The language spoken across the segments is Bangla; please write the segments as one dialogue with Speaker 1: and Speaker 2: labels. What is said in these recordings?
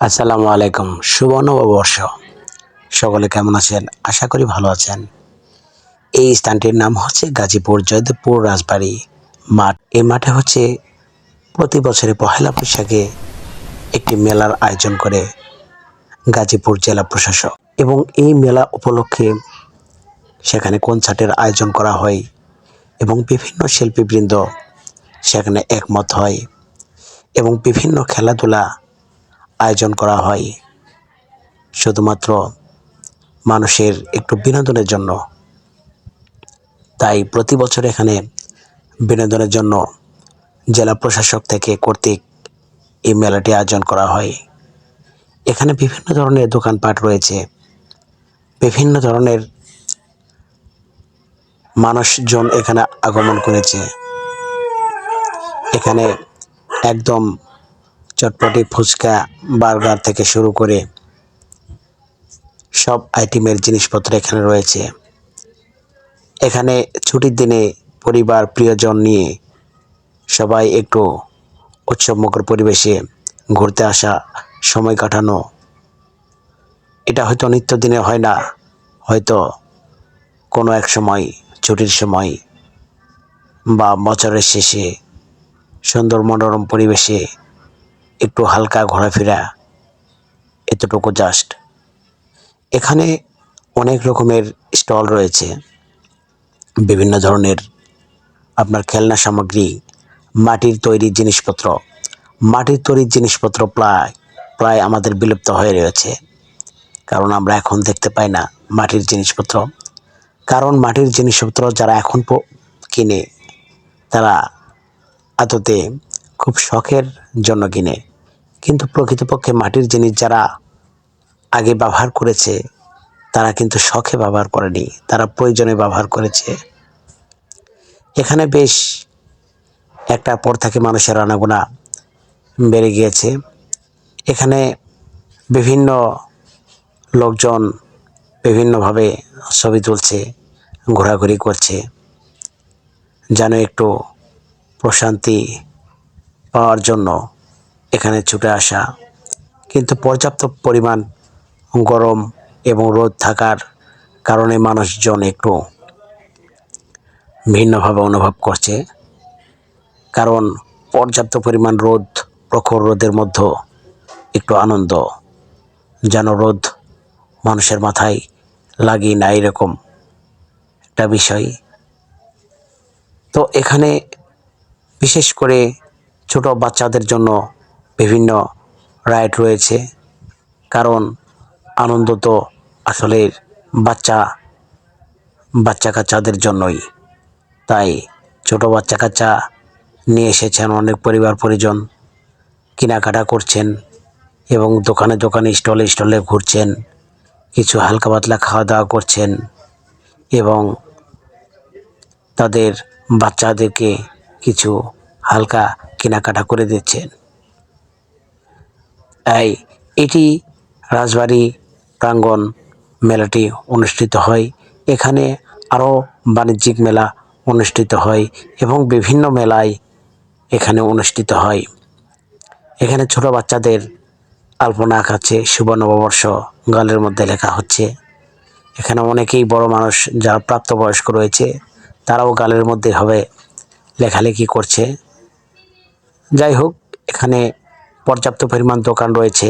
Speaker 1: আসসালামু আলাইকুম, শুভ নববর্ষ। সকলে কেমন আছেন? আশা করি ভালো আছেন। এই স্থানটির নাম হচ্ছে গাজীপুর জয়দেবপুর রাজবাড়ী মাঠ। এই মাঠে হচ্ছে প্রতি বছরে পহেলা বৈশাখে একটি মেলার আয়োজন করে গাজীপুর জেলা প্রশাসক, এবং এই মেলা উপলক্ষে সেখানে কনসার্টের আয়োজন করা হয় এবং বিভিন্ন শিল্পীবৃন্দ সেখানে একমত হয় এবং বিভিন্ন খেলাধুলা আয়োজন করা হয় শুধুমাত্র মানুষের একটু বিনোদনের জন্য। তাই প্রতি বছর এখানে বিনোদনের জন্য জেলা প্রশাসক থেকে কর্তৃক এই মেলাটি আয়োজন করা হয়। এখানে বিভিন্ন ধরনের দোকানপাট রয়েছে, বিভিন্ন ধরনের মানুষজন এখানে আগমন করেছে। এখানে একদম চটপটি, ফুচকা, বার্গার থেকে শুরু করে সব আইটেমের জিনিসপত্র এখানে রয়েছে। এখানে ছুটির দিনে পরিবার প্রিয়জন নিয়ে সবাই একটু উৎসবমুখর পরিবেশে ঘুরতে আসা, সময় কাটানো, এটা হয়তো নিত্যদিনে হয় না, হয়তো কোনো এক সময় ছুটির সময় বা বছরের শেষে সুন্দর মনোরম পরিবেশে একটু হালকা ঘোরাফেরা, এতটুকু জাস্ট। এখানে অনেক রকমের স্টল রয়েছে, বিভিন্ন ধরনের আপনার খেলনা সামগ্রী, মাটির তৈরি জিনিসপত্র। মাটির তৈরি জিনিসপত্র প্রায় আমাদের বিলুপ্ত হয়ে রয়েছে, কারণ আমরা এখন দেখতে পাই না মাটির জিনিসপত্র। কারণ মাটির জিনিসপত্র যারা এখন কিনে, তারা আদতে খুব শখের জন্য কিনে, কিন্তু প্রকৃতপক্ষে মাটির জিনিস যারা আগে ব্যবহার করেছে তারা কিন্তু শখে ব্যবহার করেনি, তারা প্রয়োজনে ব্যবহার করেছে। এখানে বেশ একটার পর থেকে মানুষের আনাগোনা বেড়ে গিয়েছে। এখানে বিভিন্ন লোকজন বিভিন্নভাবে ছবি তুলছে, ঘোরাঘুরি করছে, যেন একটু প্রশান্তি পাওয়ার জন্য এখানে ছুটে আসা। কিন্তু পর্যাপ্ত পরিমাণ গরম এবং রোদ থাকার কারণে মানুষজন একটু ভিন্নভাবে অনুভব করছে, কারণ পর্যাপ্ত পরিমাণ রোদ, প্রখর রোদের মধ্যে একটু আনন্দ, যেন রোদ মানুষের মাথায় লাগি না, এরকম একটা বিষয়। তো এখানে বিশেষ করে ছোট বাচ্চাদের জন্য বিভিন্ন রাইড রয়েছে, কারণ আনন্দ তো আসলে বাচ্চা কাচ্চাদের জন্যই। তাই ছোট বাচ্চা কাচ্চা নিয়ে এসেছেন অনেক পরিবার পরিজন, কেনাকাটা করছেন এবং দোকানে দোকানে, স্টলে স্টলে ঘুরছেন, কিছু হালকা পাতলা খাওয়া দাওয়া করছেন এবং তাদের বাচ্চাদেরকে কিছু হালকা কেনাকাটা করে দিচ্ছেন। এটি রাজবাড়ী প্রাঙ্গণ মেলাটি অনুষ্ঠিত হয়। এখানে আরও বাণিজ্যিক মেলা অনুষ্ঠিত হয় এবং বিভিন্ন মেলায় এখানে অনুষ্ঠিত হয়। এখানে ছোট বাচ্চাদের আলপনা আঁকাচ্ছে, শুভ নববর্ষ গালের মধ্যে লেখা হচ্ছে। এখানে অনেকেই বড় মানুষ যারা প্রাপ্তবয়স্ক রয়েছে, তারাও গালের মধ্যে হবে লেখালেখি করছে। যাই হোক, এখানে পর্যাপ্ত পরিমাণ দোকান রয়েছে,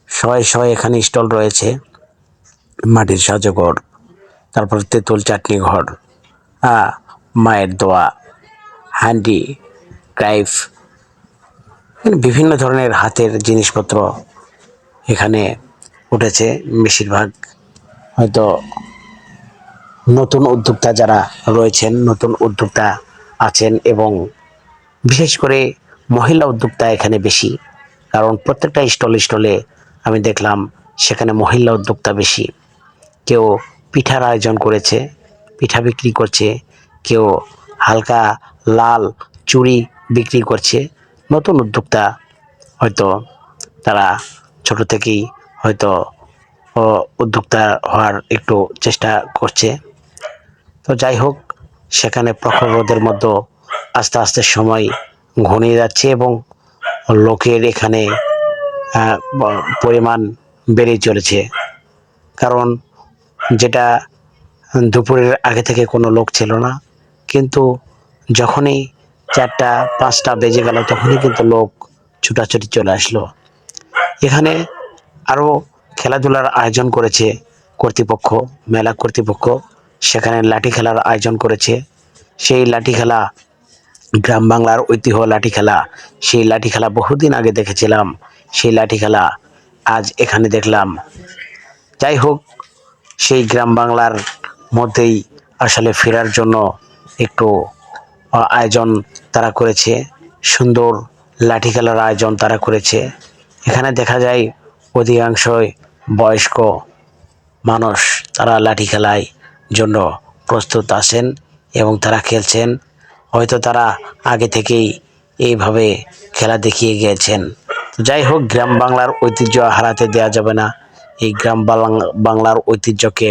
Speaker 1: শয়ে এখানে স্টল রয়েছে, মাটির সাজঘর, তারপর তেঁতুল চাটনি ঘর, মায়ের দোয়া, হ্যান্ডি ক্রাইফ, বিভিন্ন ধরনের হাতের জিনিসপত্র এখানে উঠেছে। বেশিরভাগ হয়তো নতুন উদ্যোক্তা যারা রয়েছেন, নতুন উদ্যোক্তা আছেন এবং বিশেষ করে মহিলা উদ্যোক্তা এখানে বেশি, কারণ প্রত্যেকটা স্টলে আমি দেখলাম সেখানে মহিলা উদ্যোক্তা বেশি। কেউ পিঠার আয়োজন করেছে, পিঠা বিক্রি করছে, কেউ হালকা লাল চুড়ি বিক্রি করছে। নতুন উদ্যোক্তা, হয়তো তারা ছোট থেকেই হয়তো উদ্যোক্তা হওয়ার একটু চেষ্টা করছে। তো যাই হোক, সেখানে প্রখর রোদের মধ্যে আস্তে আস্তে সময় ঘনিয়ে যাচ্ছে এবং লোকের এখানে পরিমাণ বেড়ে চলেছে। কারণ যেটা দুপুরের আগে থেকে কোনো লোক ছিল না, কিন্তু যখনই 4টা-5টা বেজে গেল তখনই কিন্তু লোক ছুটাছুটি চলে আসলো। এখানে আরও খেলাধুলার আয়োজন করেছে কর্তৃপক্ষ, মেলা কর্তৃপক্ষ। সেখানে লাঠি খেলার আয়োজন করেছে। সেই লাঠি খেলা গ্রাম বাংলার ঐতিহ্য লাঠি খেলা। সেই লাঠি খেলা বহুদিন আগে দেখেছিলাম, সেই লাঠি খেলা আজ এখানে দেখলাম। যাই হোক, সেই গ্রাম বাংলার মধ্যেই আসলে ফেরার জন্য একটু আয়োজন তারা করেছে, সুন্দর লাঠি খেলার আয়োজন তারা করেছে। এখানে দেখা যায় অধিকাংশই বয়স্ক মানুষ, তারা লাঠি খেলায় জন্য প্রস্তুত আছেন এবং তারা খেলছেন। হয়তো তারা আগে থেকেই এইভাবে খেলা দেখিয়ে গিয়েছেন। যাই হোক, গ্রাম বাংলার ঐতিহ্য হারাতে দেওয়া যাবে না। এই গ্রাম বাংলার ঐতিহ্যকে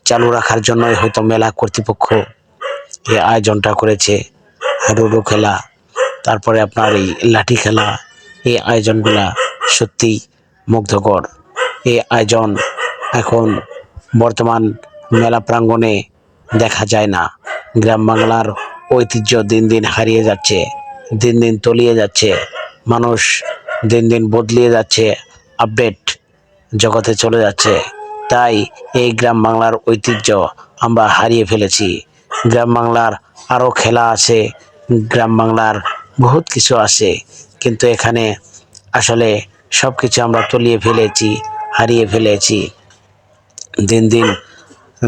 Speaker 1: চালু রাখার জন্যই হয়তো মেলা কর্তৃপক্ষ এই আয়োজনটা করেছে। হাডুডু খেলা, তারপরে আপনার এই লাঠি খেলা, এই আয়োজনগুলা সত্যি মুগ্ধকর। এই আয়োজন এখন বর্তমান মেলা প্রাঙ্গণে দেখা যায় না। গ্রাম বাংলার ঐতিহ্য দিন দিন হারিয়ে যাচ্ছে, দিন দিন তলিয়ে যাচ্ছে। মানুষ দিন দিন বদলিয়ে যাচ্ছে, আপডেট জগতে চলে যাচ্ছে। তাই এই গ্রাম বাংলার ঐতিহ্য আমরা হারিয়ে ফেলেছি। গ্রাম বাংলার আরও খেলা আছে, গ্রাম বাংলার বহুত কিছু আছে, কিন্তু এখানে আসলে সব কিছু আমরা তলিয়ে ফেলেছি, হারিয়ে ফেলেছি। দিন দিন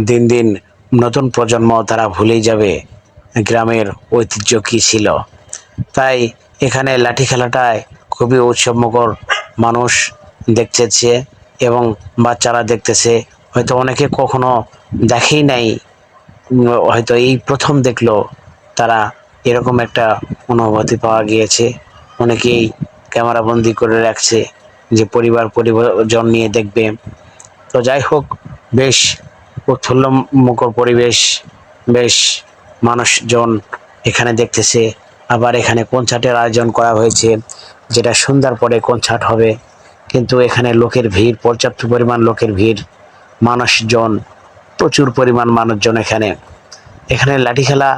Speaker 1: দিন দিন নতুন প্রজন্ম তারা ভুলেই যাবে গ্রামের ঐতিহ্য কী ছিল। তাই এখানে লাঠি খেলাটায় খুবই উৎসবমুখর, মানুষ দেখতেছে এবং বাচ্চারা দেখতেছে। হয়তো অনেকে কখনো দেখেই নাই, হয়তো এই প্রথম দেখলো, তারা এরকম একটা অনুভূতি পাওয়া গিয়েছে। অনেকেই ক্যামেরাবন্দি করে রাখছে যে পরিবার-পরিজন নিয়ে দেখবে। তো যাই হোক, বেশ উৎফুল্লমুখর পরিবেশ, বেশ মানুষজন এখানে দেখতেছে। আবার এখানে কনসার্টের আয়োজন করা হয়েছে, যেটা সন্ধ্যার পরে কনসার্ট হবে। কিন্তু এখানে লোকের ভিড়, পর্যাপ্ত পরিমাণ লোকের ভিড়, মানুষজন, প্রচুর পরিমাণ মানুষজন এখানে লাঠি খেলা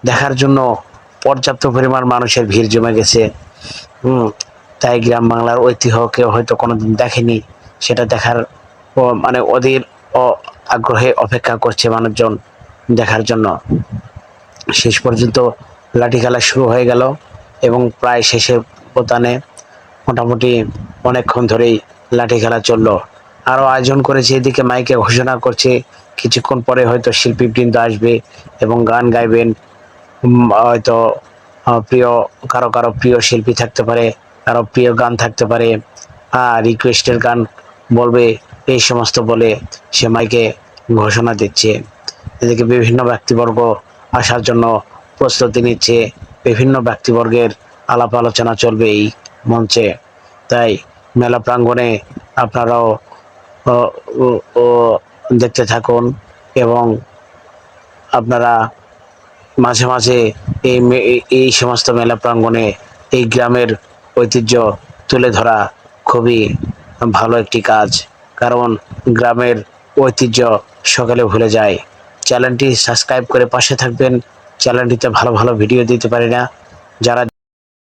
Speaker 1: দেখার জন্য পর্যাপ্ত পরিমাণ মানুষের ভিড় জমে গেছে। তাই গ্রাম বাংলার ঐতিহ্যকে হয়তো কোনোদিন দেখেনি, সেটা দেখার মানে ওদের আগ্রহে অপেক্ষা করছে মানুষজন দেখার জন্য। শেষ পর্যন্ত লাঠি খেলা শুরু হয়ে গেল এবং প্রায় শেষের পতানে মোটামুটি অনেকক্ষণ ধরেই লাঠি খেলা চললো। আরও আয়োজন করেছে, এদিকে মাইকে ঘোষণা করছে কিছুক্ষণ পরে হয়তো শিল্পীবৃন্দ আসবে এবং গান গাইবেন। হয়তো প্রিয় কারো প্রিয় শিল্পী থাকতে পারে, কারো প্রিয় গান থাকতে পারে, রিকোয়েস্টের গান বলবে, এই সমস্ত বলে সে মাইকে ঘোষণা দিচ্ছে। এদিকে বিভিন্ন ব্যক্তিবর্গ আসার জন্য প্রস্তুতি নিচ্ছে, বিভিন্ন ব্যক্তিবর্গের আলাপ আলোচনা চলবে এই মঞ্চে। তাই মেলা প্রাঙ্গণে আপনারাও দেখতে থাকুন এবং আপনারা মাঝে মাঝে এই সমস্ত মেলা প্রাঙ্গণে এই গ্রামের ঐতিহ্য তুলে ধরা খুবই ভালো একটি কাজ, কারণ গ্রামের ঐতিহ্য সকালে ভুলে যায়। চ্যানেলটি সাবস্ক্রাইব করে পাশে থাকবেন। চ্যানেলটিতে ভালো ভালো ভিডিও দিতে পারি না, যারা